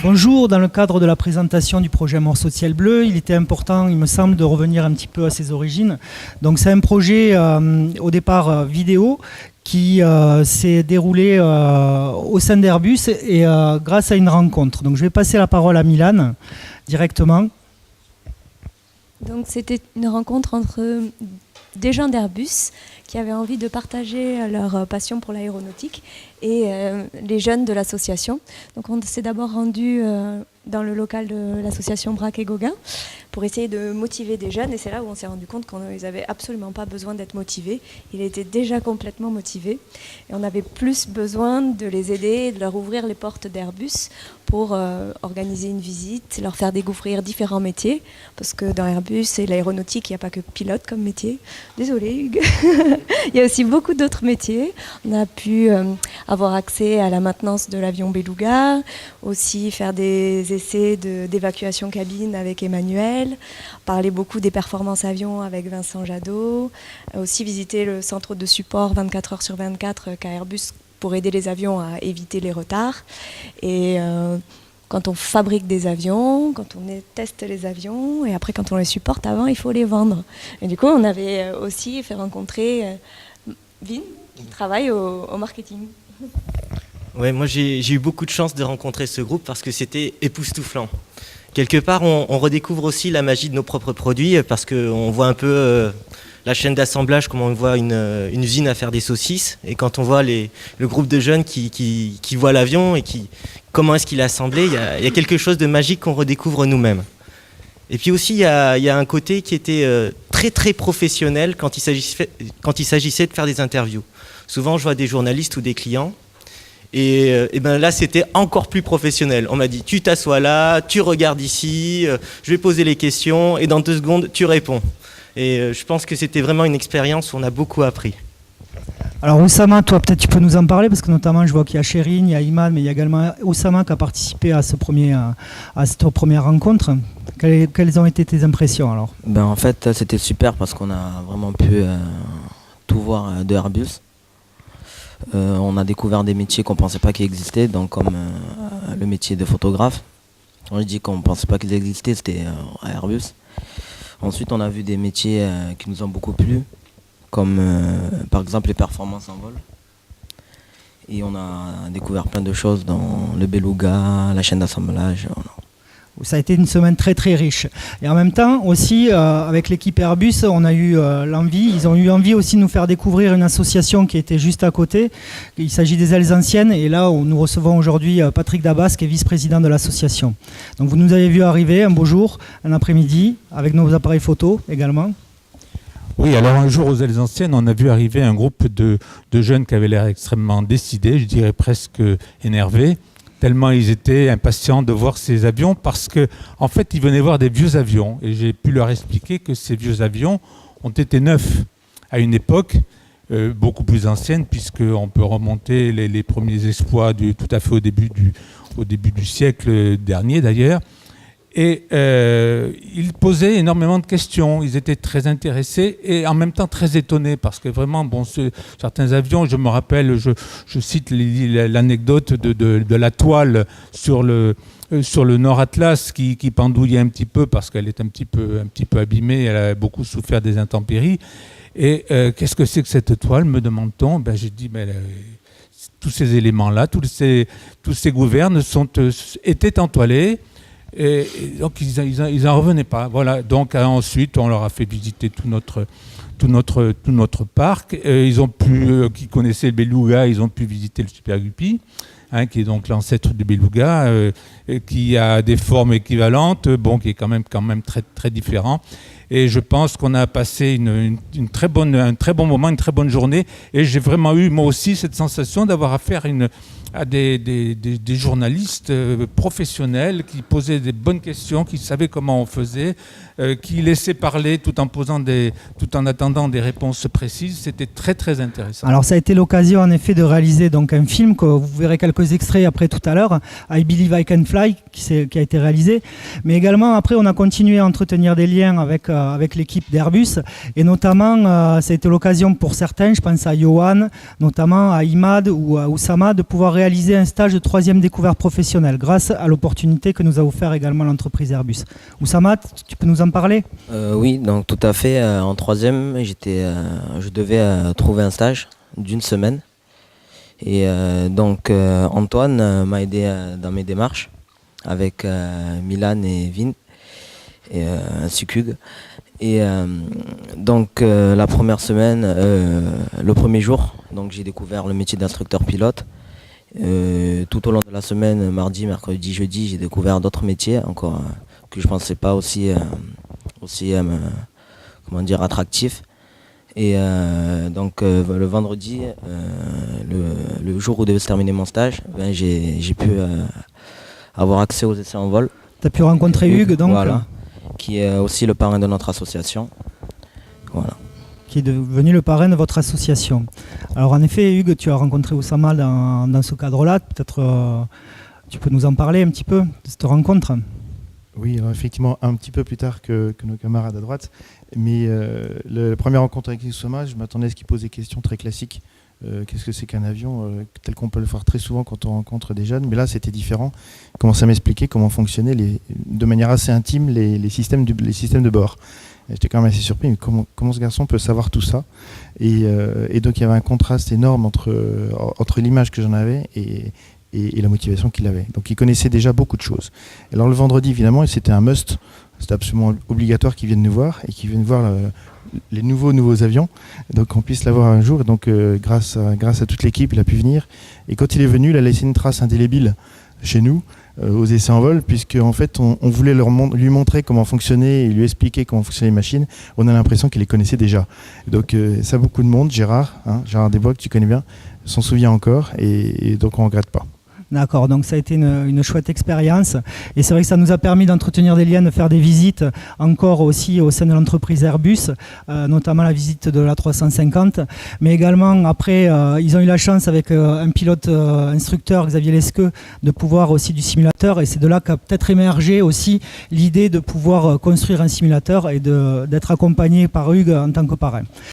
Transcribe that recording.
Bonjour, dans le cadre de la présentation du projet Morceau de ciel bleu, il était important, il me semble, de revenir un petit peu à ses origines. Donc c'est un projet au départ vidéo qui s'est déroulé au sein d'Airbus et grâce à une rencontre. Donc je vais passer la parole à Milan directement. Donc c'était une rencontre entre des gens d'Airbus qui avaient envie de partager leur passion pour l'aéronautique et les jeunes de l'association. Donc on s'est d'abord rendu dans le local de l'association Braque et Gauguin pour essayer de motiver des jeunes, et c'est là où on s'est rendu compte qu'ils n'avaient absolument pas besoin d'être motivés. Ils étaient déjà complètement motivés et on avait plus besoin de les aider, de leur ouvrir les portes d'Airbus pour organiser une visite, leur faire découvrir différents métiers, parce que dans Airbus et l'aéronautique, il n'y a pas que pilote comme métier. Désolée Hugues. Il y a aussi beaucoup d'autres métiers. On a pu avoir accès à la maintenance de l'avion Beluga, aussi faire des essais d'évacuation cabine avec Emmanuel, parler beaucoup des performances avions avec Vincent Jadot, aussi visiter le centre de support 24 heures sur 24 qu'a Airbus pour aider les avions à éviter les retards. Et quand on fabrique des avions, quand on teste les avions, et après quand on les supporte, avant il faut les vendre. Et du coup on avait aussi fait rencontrer Vin, qui travaille au marketing. Ouais, moi j'ai eu beaucoup de chance de rencontrer ce groupe parce que c'était époustouflant. Quelque part, on redécouvre aussi la magie de nos propres produits parce qu'on voit un peu la chaîne d'assemblage, comme on voit une usine à faire des saucisses. Et quand on voit le groupe de jeunes qui voient l'avion et comment est-ce qu'il est assemblé, il y a quelque chose de magique qu'on redécouvre nous-mêmes. Et puis aussi, il y a un côté qui était très très professionnel quand il s'agissait de faire des interviews. Souvent, je vois des journalistes ou des clients. Et ben là, c'était encore plus professionnel. On m'a dit, tu t'assois là, tu regardes ici, je vais poser les questions, et dans 2 secondes, tu réponds. Et je pense que c'était vraiment une expérience où on a beaucoup appris. Alors Oussama, toi peut-être tu peux nous en parler, parce que notamment je vois qu'il y a Chérine, il y a Iman, mais il y a également Oussama qui a participé à cette première rencontre. Quelles ont été tes impressions alors ? En fait, c'était super parce qu'on a vraiment pu tout voir de Airbus. On a découvert des métiers qu'on ne pensait pas qu'ils existaient, donc comme le métier de photographe. On dit qu'on ne pensait pas qu'ils existaient, c'était à Airbus. Ensuite, on a vu des métiers qui nous ont beaucoup plu, comme par exemple les performances en vol. Et on a découvert plein de choses dans le Beluga, la chaîne d'assemblage. Ça a été une semaine très très riche. Et en même temps aussi, avec l'équipe Airbus, on a eu l'envie, ils ont eu envie aussi de nous faire découvrir une association qui était juste à côté. Il s'agit des Ailes Anciennes, et là nous recevons aujourd'hui Patrick Dabas, qui est vice-président de l'association. Donc vous nous avez vu arriver un beau jour, un après-midi, avec nos appareils photo également. Oui, alors un jour aux Ailes Anciennes, on a vu arriver un groupe de jeunes qui avaient l'air extrêmement décidés, je dirais presque énervés, tellement ils étaient impatients de voir ces avions, parce que en fait, ils venaient voir des vieux avions. Et j'ai pu leur expliquer que ces vieux avions ont été neufs à une époque beaucoup plus ancienne, puisqu'on peut remonter les premiers exploits tout à fait au début du siècle dernier d'ailleurs. Et ils posaient énormément de questions, ils étaient très intéressés et en même temps très étonnés, parce que vraiment, certains avions, je me rappelle, je cite l'anecdote de la toile sur le Nord Atlas qui pendouillait un petit peu parce qu'elle est un petit peu abîmée, elle a beaucoup souffert des intempéries. Et qu'est-ce que c'est que cette toile, me demande-t-on ? J'ai dit, tous ces éléments-là, tous ces gouvernes étaient entoilés. Et donc ils n'en revenaient pas. Voilà. Donc ensuite on leur a fait visiter tout notre parc. Qui connaissaient le Beluga, ils ont pu visiter le Super Guppy, qui est donc l'ancêtre du Beluga, qui a des formes équivalentes, qui est quand même très très différent. Et je pense qu'on a passé un très bon moment, une très bonne journée. Et j'ai vraiment eu moi aussi cette sensation d'avoir affaire à des journalistes professionnels qui posaient des bonnes questions, qui savaient comment on faisait, qui laissaient parler tout en attendant attendant des réponses précises. C'était très très intéressant. Alors ça a été l'occasion en effet de réaliser donc un film que vous verrez quelques extraits après tout à l'heure, I Believe I Can Fly, qui a été réalisé. Mais également après on a continué à entretenir des liens avec l'équipe d'Airbus et notamment ça a été l'occasion pour certains, je pense à Johan, notamment à Imad ou à Oussama, de pouvoir réaliser un stage de 3e découverte professionnelle grâce à l'opportunité que nous a offert également l'entreprise Airbus. Oussama, tu peux nous en parler ? Oui, donc tout à fait. En 3e, je devais trouver un stage d'une semaine. Et donc Antoine m'a aidé dans mes démarches avec Milan et Vin ainsi qu'Hugues. Et donc la première semaine, le premier jour, donc j'ai découvert le métier d'instructeur pilote. Tout au long de la semaine, mardi, mercredi, jeudi, j'ai découvert d'autres métiers encore que je pensais pas aussi comment dire, attractifs. Et donc le vendredi, le jour où devait se terminer mon stage, j'ai pu avoir accès aux essais en vol. Tu as pu rencontrer Hugues donc voilà, qui est aussi le parrain de notre association. Voilà. Qui est devenu le parrain de votre association. Alors en effet, Hugues, tu as rencontré Oussama dans ce cadre-là. Peut-être tu peux nous en parler un petit peu de cette rencontre. Oui, alors effectivement, un petit peu plus tard que nos camarades à droite. Mais la première rencontre avec Oussama, je m'attendais à ce qu'il pose des questions très classiques. Qu'est-ce que c'est qu'un avion, tel qu'on peut le faire très souvent quand on rencontre des jeunes. Mais là, c'était différent. Il commençait à m'expliquer comment fonctionnaient de manière assez intime les systèmes de bord. J'étais quand même assez surpris, mais comment ce garçon peut savoir tout ça et donc il y avait un contraste énorme entre l'image que j'en avais et la motivation qu'il avait. Donc il connaissait déjà beaucoup de choses. Alors le vendredi, évidemment, c'était un must, c'était absolument obligatoire qu'il vienne nous voir et qu'il vienne voir les nouveaux avions, donc qu'on puisse l'avoir un jour. Et donc grâce à toute l'équipe, il a pu venir. Et quand il est venu, il a laissé une trace indélébile chez nous, aux essais en vol, puisque en fait on voulait lui montrer comment fonctionnait et lui expliquer comment fonctionnaient les machines. On a l'impression qu'il les connaissait déjà. Donc ça, beaucoup de monde, Gérard Desbois, que tu connais bien, s'en souvient encore et donc on ne regrette pas. D'accord, donc ça a été une chouette expérience et c'est vrai que ça nous a permis d'entretenir des liens, de faire des visites encore aussi au sein de l'entreprise Airbus, notamment la visite de la 350, mais également après ils ont eu la chance avec un pilote instructeur, Xavier Lesqueux, de pouvoir aussi du simulateur et c'est de là qu'a peut-être émergé aussi l'idée de pouvoir construire un simulateur et d'être accompagné par Hugues en tant que parrain.